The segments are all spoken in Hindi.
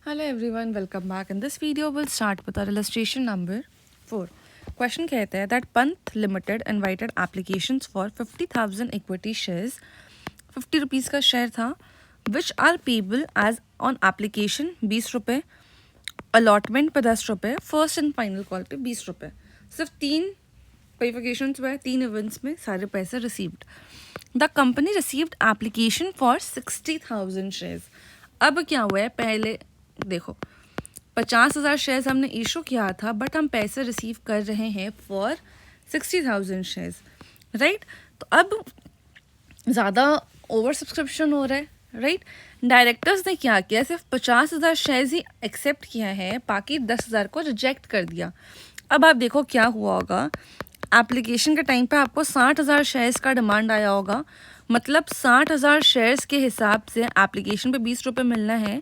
Hello everyone, welcome back. In this video, we'll start with our illustration number 4. Question कहता है that Panth Limited invited applications for 50,000 equity shares, 50 rupees का शेयर था, which are payable as on application 20 रुपये, allotment पे 10 रुपये, first and final call पे 20 रुपये. सिर्फ 3 bifurcations हुए, 3 events में सारे पैसे received. The company received application for 60,000 shares. अब क्या हुआ है, पहले देखो 50,000 शेयर्स हमने इशू किया था, बट हम पैसे रिसीव कर रहे हैं फॉर 60,000 शेयर्स, राइट. तो अब ज़्यादा ओवर सब्सक्रिप्शन हो रहा है, राइट. डायरेक्टर्स ने क्या किया, सिर्फ 50,000 शेयर्स ही एक्सेप्ट किया है, बाकी 10,000 को रिजेक्ट कर दिया. अब आप देखो क्या हुआ होगा. एप्लीकेशन के टाइम पे आपको 60,000 शेयर्स का डिमांड आया होगा, मतलब 60,000 शेयर्स के हिसाब से एप्लीकेशन पे 20 रुपये मिलना है.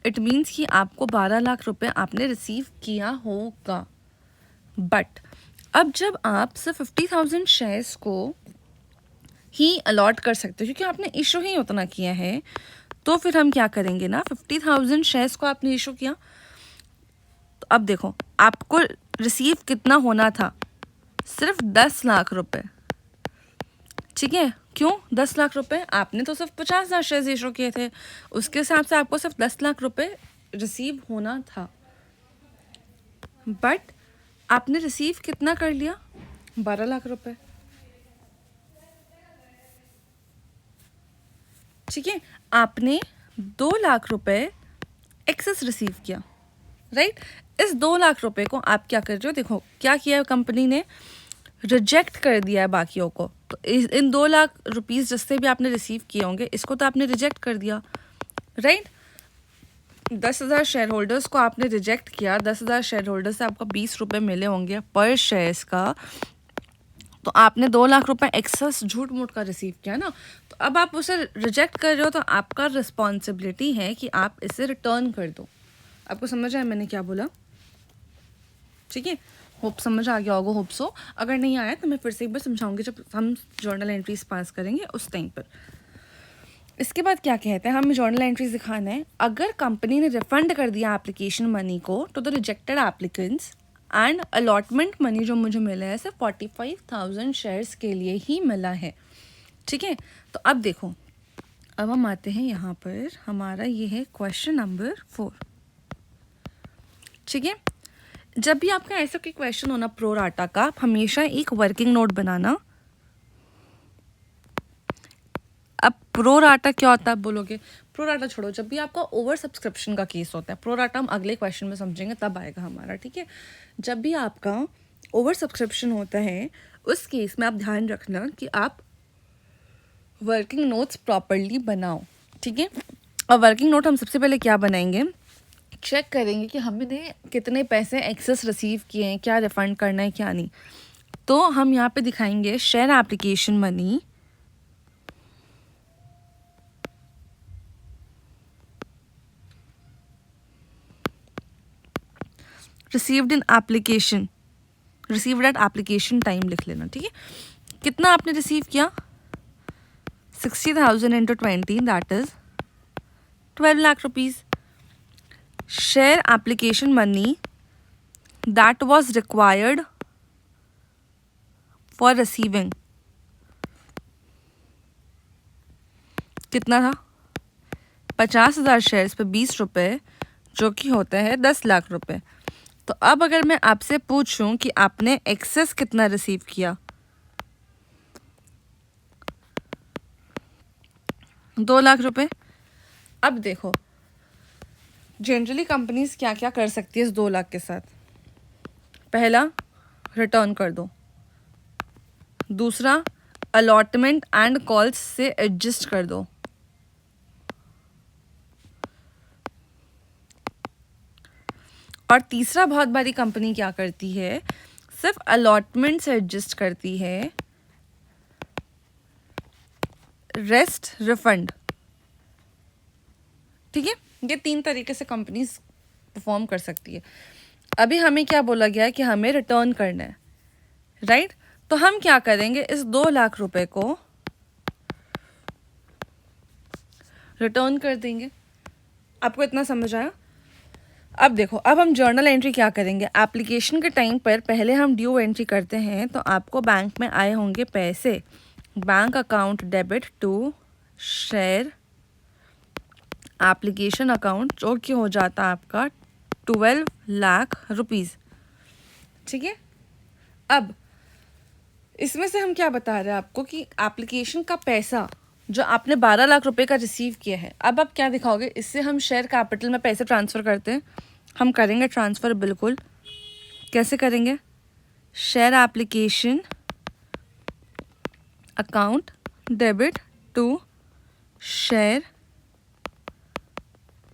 इट मीन्स कि आपको 12 लाख रुपए आपने रिसीव किया होगा. बट अब जब आप सिर्फ 50,000 शेयर्स को ही अलॉट कर सकते हो, क्योंकि आपने इशू ही उतना किया है, तो फिर हम क्या करेंगे ना, 50,000 शेयर्स को आपने इशू किया, तो अब देखो आपको रिसीव कितना होना था, सिर्फ 10 लाख रुपए. ठीक है, क्यों 10 लाख रुपए? आपने तो सिर्फ 50,000 शेयर्स इशू किए थे, उसके हिसाब से आपको सिर्फ 10 लाख रुपए रिसीव होना था. बट आपने रिसीव कितना कर लिया, 12 लाख रुपए. ठीक है, आपने 2 लाख रुपए एक्सेस रिसीव किया, राइट. इस 2 लाख रुपए को आप क्या कर रहे हो, देखो क्या किया कंपनी ने, रिजेक्ट कर दिया है बाकियों को. तो इन 2 लाख रुपीस जिससे भी आपने रिसीव किए होंगे, इसको तो आपने रिजेक्ट कर दिया, राइट. 10,000 शेयर होल्डर्स को आपने रिजेक्ट किया, 10,000 शेयर होल्डर से आपको 20 रुपये मिले होंगे पर शेयर्स का, तो आपने 2 लाख रुपए एक्सेस झूठ मूठ का रिसीव किया ना. तो अब आप उसे रिजेक्ट कर रहे हो, तो आपका रिस्पॉन्सिबिलिटी है कि आप इसे रिटर्न कर दो. आपको समझ आया मैंने क्या बोला? ठीक है, होप समझ आ गया होगा, होप सो. अगर नहीं आया तो मैं फिर से एक बार समझाऊंगी जब हम जर्नल एंट्रीज पास करेंगे उस टाइम पर. इसके बाद क्या कहते हैं, हमें जर्नल एंट्रीज दिखाना है. अगर कंपनी ने रिफंड कर दिया एप्लीकेशन मनी को to the rejected applicants, and allotment money जो मुझे मिला है सिर्फ 45,000 शेयर्स के लिए ही मिला है. ठीक है, तो अब देखो, अब हम आते हैं यहाँ पर, हमारा ये है क्वेश्चन नंबर 4. ठीक है, जब भी आपका ऐसा कोई क्वेश्चन होना प्रो राटा का, आप हमेशा एक वर्किंग नोट बनाना. अब प्रो राटा क्या होता है बोलोगे, प्रो राटा छोड़ो, जब भी आपका ओवर सब्सक्रिप्शन का केस होता है, प्रो राटा हम अगले क्वेश्चन में समझेंगे, तब आएगा हमारा. ठीक है, जब भी आपका ओवर सब्सक्रिप्शन होता है, उस केस में आप ध्यान रखना कि आप वर्किंग नोट्स प्रॉपरली बनाओ. ठीक है, और वर्किंग नोट हम सबसे पहले क्या बनाएंगे, चेक करेंगे कि हमने कितने पैसे एक्सेस रिसीव किए हैं, क्या रिफंड करना है क्या नहीं. तो हम यहाँ पे दिखाएंगे share application money, received in application, received at application time लिख लेना. ठीक है, कितना आपने रिसीव किया, 60,000 into 20, that is 12 lakh rupees. Share application money that was required for receiving, कितना था, 50,000 शेयर्स पे 20 रुपये, जो कि होता है 10 लाख रुपए. तो अब अगर मैं आपसे पूछूं कि आपने एक्सेस कितना रिसीव किया, 2 लाख रुपए. अब देखो जनरली कंपनीज क्या क्या कर सकती है इस 2 लाख के साथ. पहला, रिटर्न कर दो. दूसरा, अलॉटमेंट एंड कॉल्स से एडजस्ट कर दो. और तीसरा, बहुत बारी कंपनी क्या करती है, सिर्फ अलॉटमेंट से एडजस्ट करती है, रेस्ट रिफंड. ठीक है, ये 3 तरीके से कंपनीज परफॉर्म कर सकती है. अभी हमें क्या बोला गया है कि हमें रिटर्न करना है, राइट. तो हम क्या करेंगे, इस 2 लाख रुपए को रिटर्न कर देंगे. आपको इतना समझ आया? अब देखो, अब हम जर्नल एंट्री क्या करेंगे, एप्लीकेशन के टाइम पर पहले हम ड्यू एंट्री करते हैं, तो आपको बैंक में आए होंगे पैसे, bank account debit to share application account, जो कि हो जाता है आपका 12 लाख रुपीज़। ठीक है, अब इसमें से हम क्या बता रहे हैं आपको कि एप्लीकेशन का पैसा जो आपने 12 लाख रुपए का रिसीव किया है, अब आप क्या दिखाओगे, इससे हम शेयर कैपिटल में पैसे ट्रांसफ़र करते हैं, हम करेंगे ट्रांसफ़र बिल्कुल। कैसे करेंगे, share application account debit to share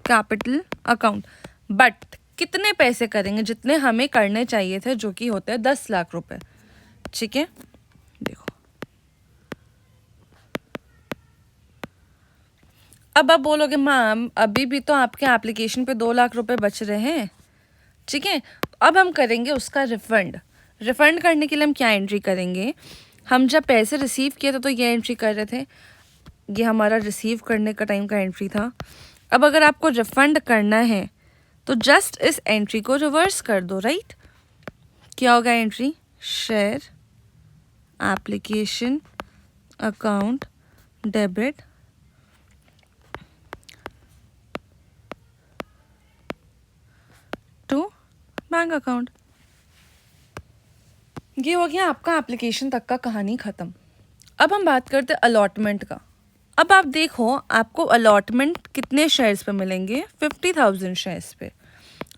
capital account, but कितने पैसे करेंगे, जितने हमें करने चाहिए थे, जो कि होते हैं 10 लाख रुपए। ठीक है, देखो अब आप बोलोगे मैम अभी भी तो आपके एप्लीकेशन पे 2 लाख रुपए बच रहे हैं। ठीक है, अब हम करेंगे उसका रिफंड। रिफंड करने के लिए हम क्या एंट्री करेंगे, हम जब पैसे रिसीव किए थे तो ये एंट्री कर रहे थे, ये हमारा रिसीव करने का टाइम का एंट्री था। अब अगर आपको रिफंड करना है तो जस्ट इस एंट्री को रिवर्स कर दो, राइट। क्या होगा entry, share application account debit to bank account. ये हो गया आपका एप्लीकेशन तक का कहानी ख़त्म। अब हम बात करते हैं अलॉटमेंट का। अब आप देखो आपको अलॉटमेंट कितने शेयर्स पे मिलेंगे, 50,000 शेयर्स पे।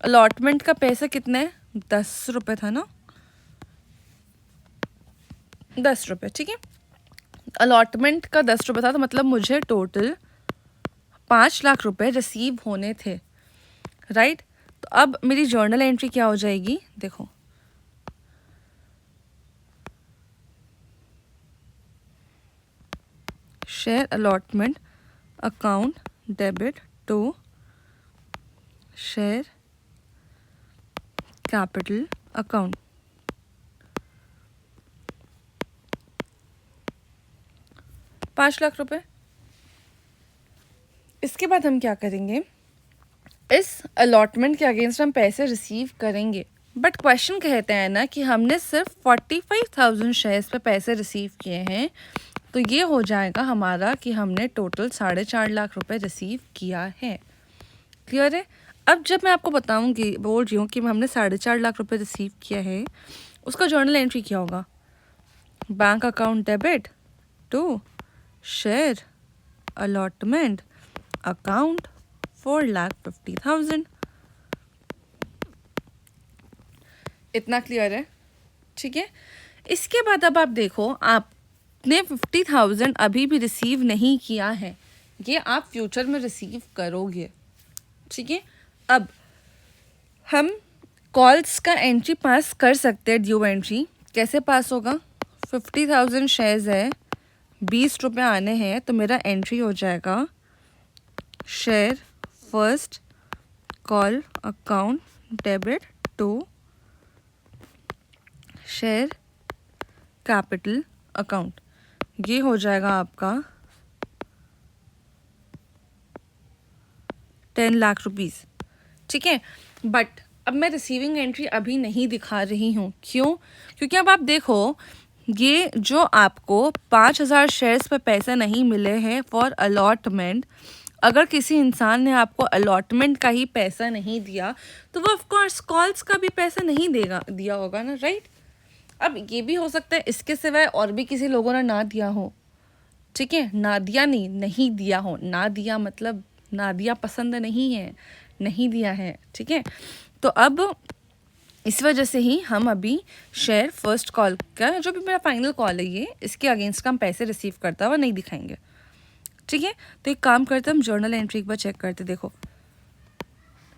अलॉटमेंट का पैसा कितना है, 10 रुपये था ना, 10 रुपये। ठीक है, अलॉटमेंट का 10 रुपये था, तो मतलब मुझे टोटल 5 लाख रुपए रिसीव होने थे, राइट। तो अब मेरी जर्नल एंट्री क्या हो जाएगी, देखो share allotment account debit to share capital account. पाँच लाख रुपए। इसके बाद हम क्या करेंगे, इस अलॉटमेंट के अगेंस्ट हम पैसे रिसीव करेंगे, बट क्वेश्चन कहते हैं ना कि हमने सिर्फ 45,000 शेयर्स पे पैसे रिसीव किए हैं, तो ये हो जाएगा हमारा कि हमने टोटल 4.5 लाख रुपए रिसीव किया है। क्लियर है। अब जब मैं आपको बताऊंगी, बोल रही हूँ कि हमने 4.5 लाख रुपए रिसीव किया है, उसका जर्नल एंट्री क्या होगा, bank account debit to share allotment account 4,50,000। इतना क्लियर है, ठीक है। इसके बाद अब आप देखो, आपने 50,000 अभी भी रिसीव नहीं किया है, ये आप फ्यूचर में रिसीव करोगे, ठीक है। अब हम कॉल्स का एंट्री पास कर सकते हैं, ड्यू एंट्री कैसे पास होगा, 50,000 शेयर्स है, 20 रुपये आने हैं, तो मेरा एंट्री हो जाएगा share first call account debit to share capital account. ये हो जाएगा आपका 10 लाख रुपीज़, ठीक है। बट अब मैं रिसीविंग एंट्री अभी नहीं दिखा रही हूँ, क्यों, क्योंकि अब आप देखो ये जो आपको 5,000 शेयर्स पे पैसे नहीं मिले हैं फॉर अलॉटमेंट, अगर किसी इंसान ने आपको अलॉटमेंट का ही पैसा नहीं दिया तो वो ऑफकोर्स कॉल्स का भी पैसा नहीं दिया होगा ना, राइट। अब ये भी हो सकता है इसके सिवाय और भी किसी लोगों ने ना दिया हो, ठीक है, ना दिया नहीं दिया हो, ना दिया मतलब ना दिया पसंद नहीं है, नहीं दिया है, ठीक है। तो अब इस वजह से ही हम अभी शेयर फर्स्ट कॉल का जो भी मेरा फाइनल कॉल है ये, इसके अगेंस्ट का हम पैसे रिसीव करता हुआ नहीं दिखाएंगे, ठीक है। तो एक काम करते हम जर्नल एंट्री एक बार चेक करते। देखो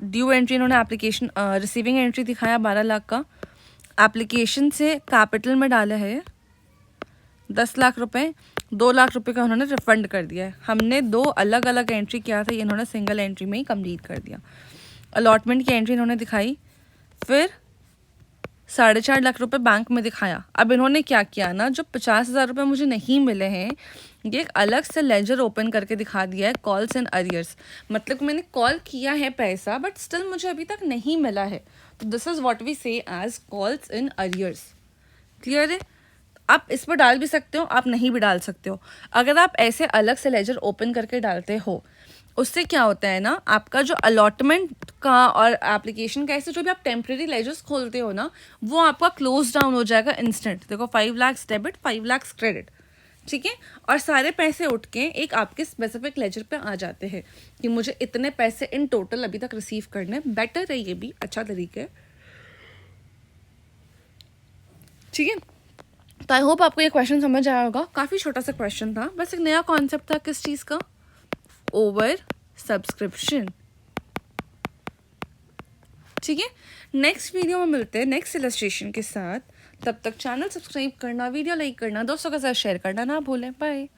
ड्यू एंट्री इन्होंने एप्लीकेशन रिसीविंग एंट्री दिखाया 12 लाख का, एप्लीकेशन से कैपिटल में डाला है 10 लाख रुपए, 2 लाख रुपए का उन्होंने रिफंड कर दिया है। हमने 2 अलग अलग एंट्री किया था, ये इन्होंने सिंगल एंट्री में ही कंप्लीट कर दिया। अलॉटमेंट की एंट्री इन्होंने दिखाई, फिर 4.5 लाख रुपए बैंक में दिखाया। अब इन्होंने क्या किया ना, जो 50,000 रुपये मुझे नहीं मिले हैं, ये एक अलग से लेजर ओपन करके दिखा दिया है, कॉल्स एंड अरियर्स। मतलब मैंने कॉल किया है पैसा, बट स्टिल मुझे अभी तक नहीं मिला है। तो this is what we say as calls in arrears. Clear है? आप इस पर डाल भी सकते हो, आप नहीं भी डाल सकते हो। अगर आप ऐसे अलग से लेजर ओपन करके डालते हो, उससे क्या होता है ना, आपका जो अलॉटमेंट का और एप्लीकेशन का, ऐसे जो भी आप टेम्प्रेरी लेजर्स खोलते हो ना, वो आपका क्लोज डाउन हो जाएगा इंस्टेंट। देखो 5 लाख डेबिट, 5 लाख क्रेडिट, ठीक है। और सारे पैसे उठ के एक आपके स्पेसिफिक लेजर पे आ जाते हैं कि मुझे इतने पैसे इन टोटल अभी तक रिसीव करने। बेटर है, ये भी अच्छा तरीका है, ठीक है। तो आई होप आपको ये क्वेश्चन समझ आया होगा। काफ़ी छोटा सा क्वेश्चन था, बस एक नया कॉन्सेप्ट था किस चीज़ का, ओवर सब्सक्रिप्शन, ठीक है। नेक्स्ट वीडियो में मिलते हैं नेक्स्ट इलस्ट्रेशन के साथ। तब तक चैनल सब्सक्राइब करना, वीडियो लाइक करना, दोस्तों के साथ शेयर करना ना भूलें। बाय।